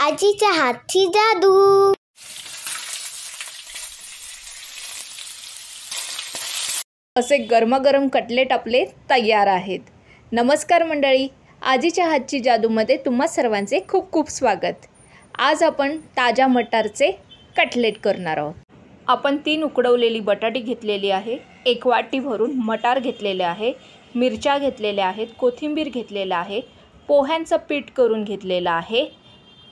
आजीच्या हातची जादू। असे गरमागरम कटलेट आपले तयार आहेत। नमस्कार मंडळी, आजीच्या हातची जादूमध्ये तुम्हा सर्वांचे खूप खूप स्वागत। आज आपण ताज्या मटारचे कटलेट करणार आहोत। आपण 3 उकडवलेली बटाटी घेतलेली आहे, 1 वाटी भरून मटार घेतलेले आहे, मिरच्या घेतलेल्या आहेत, कोथिंबीर घेतलेला आहे, पोह्यांचं पीठ करून घेतलेलं आहे,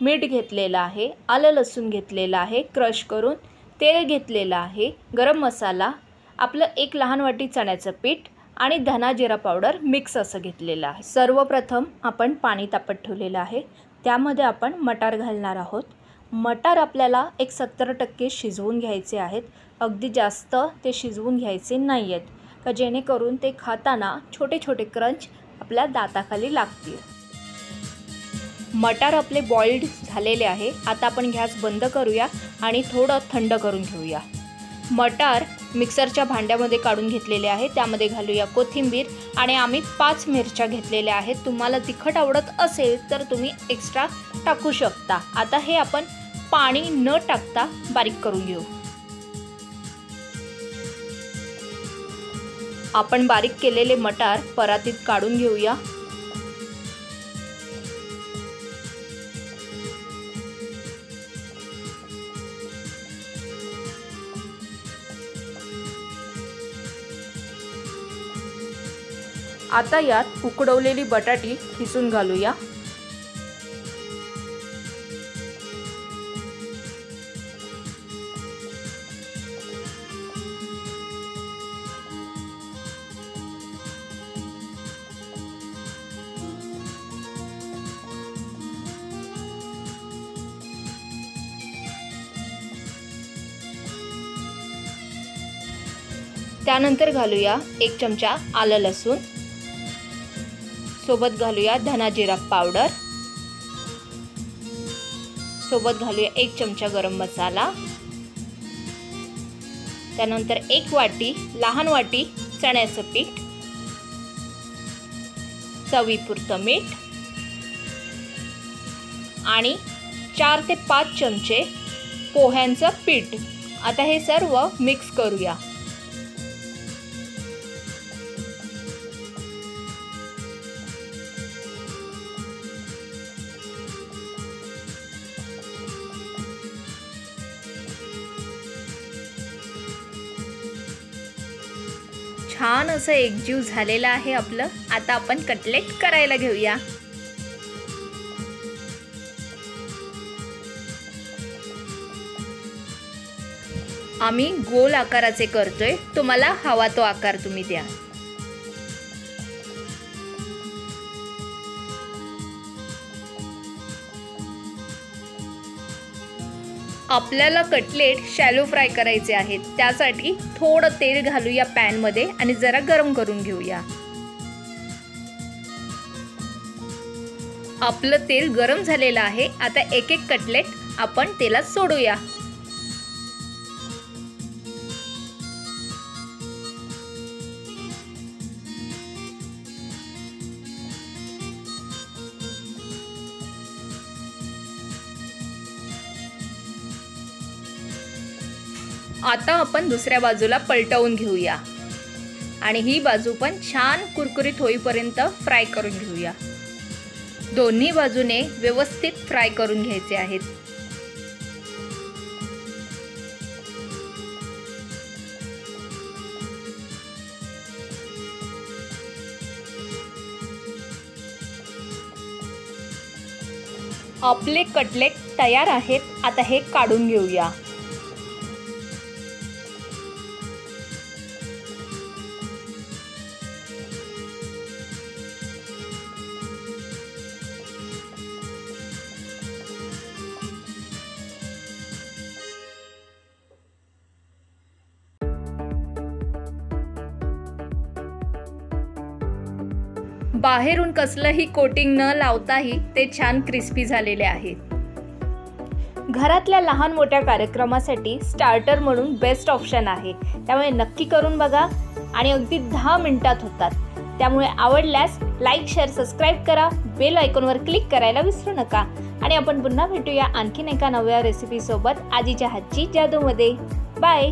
मीठ घेतलेलं आहे, आलं लसूण घेतलेलं आहे क्रश करून, तेल घेतलेलं आहे, गरम मसाला, आपलं 1 लहान वाटी चण्याचं पीठ आणि धना जिरा पावडर मिक्स असं घेतलेलं आहे। सर्वप्रथम आपण पाणी तापत ठेवलेलं आहे, त्यामध्ये आपण मटार घालणार आहोत। मटार आपल्याला एक 70% शिजवून घ्यायचे आहेत, अगदी जास्त ते शिजवून घ्यायचे नाही आहेत का जेणेकरून ते खाताना छोटे छोटे क्रंच आपल्या दाताखाली लागतील। मटार आपले बॉइल्ड झालेले आहे। आता आपण गॅस बंद करूया आणि थोडं थंड करून घेऊया। मटार मिक्सरच्या भांड्यामध्ये काढून घेतलेले आहे, त्यामध्ये घालूया कोथिंबीर आणि आम्ही 5 मिरच्या घेतलेल्या आहेत। तुम्हाला तिखट आवडत असेल तर तुम्ही एक्स्ट्रा टाकू शकता। आता हे आपण पाणी न टाकता बारीक करून घेऊ। आपण बारीक केलेले मटार परातीत काढून घेऊया। आता यात उकडवलेली बटाटी खिसून घालूया। त्यानंतर घालूया 1 चमचा आलं लसूण, सोबत घालूया धना जिरा पावडर, सोबत घालूया 1 चमचा गरम मसाला, त्यानंतर 1 वाटी लहान वाटी चण्याचं पीठ, चवीपुरतं मीठ आणि 4 ते 5 चमचे पोह्यांचं पीठ। आता हे सर्व मिक्स करूया। छान असं एकजीव झालेलं आहे आपलं। आता आपण कटलेट करायला घेऊया। आम्ही गोल आकाराचे करतोय, तुम्हाला हवा तो आकार तुम्ही द्या। आपल्याला कटलेट शॅलो फ्राय करायचे आहेत, त्यासाठी थोडं तेल घालूया पॅन मध्ये आणि जरा गरम करून घेऊया। आपलं तेल गरम झालेलं आहे। आता एक एक कटलेट आपण तेलात सोडूया। आता आपण दुसऱ्या बाजूला पलटवून घेऊया आणि ही बाजू पण छान कुरकुरीत होईपर्यंत फ्राय करून घेऊया। दोन्ही बाजूने व्यवस्थित फ्राय करून घ्यायचे आहेत। आपले कटलेट तयार आहेत। आता हे काढून घेऊया। बाहेरून कसलंही कोटिंग न लावताही ते छान क्रिस्पी झालेले आहेत। घरातल्या लहान मोठ्या कार्यक्रमासाठी स्टार्टर म्हणून बेस्ट ऑप्शन आहे, त्यामुळे नक्की करून बघा आणि अगदी 10 मिनिटात होतात। त्यामुळे आवडल्यास लाईक, शेअर, सबस्क्राइब करा, बेल आयकॉनवर क्लिक करायला विसरू नका। आणि आपण पुन्हा भेटूया आणखीन एका नव्या रेसिपीसोबत आजीच्या हातची जादूमध्ये. बाय.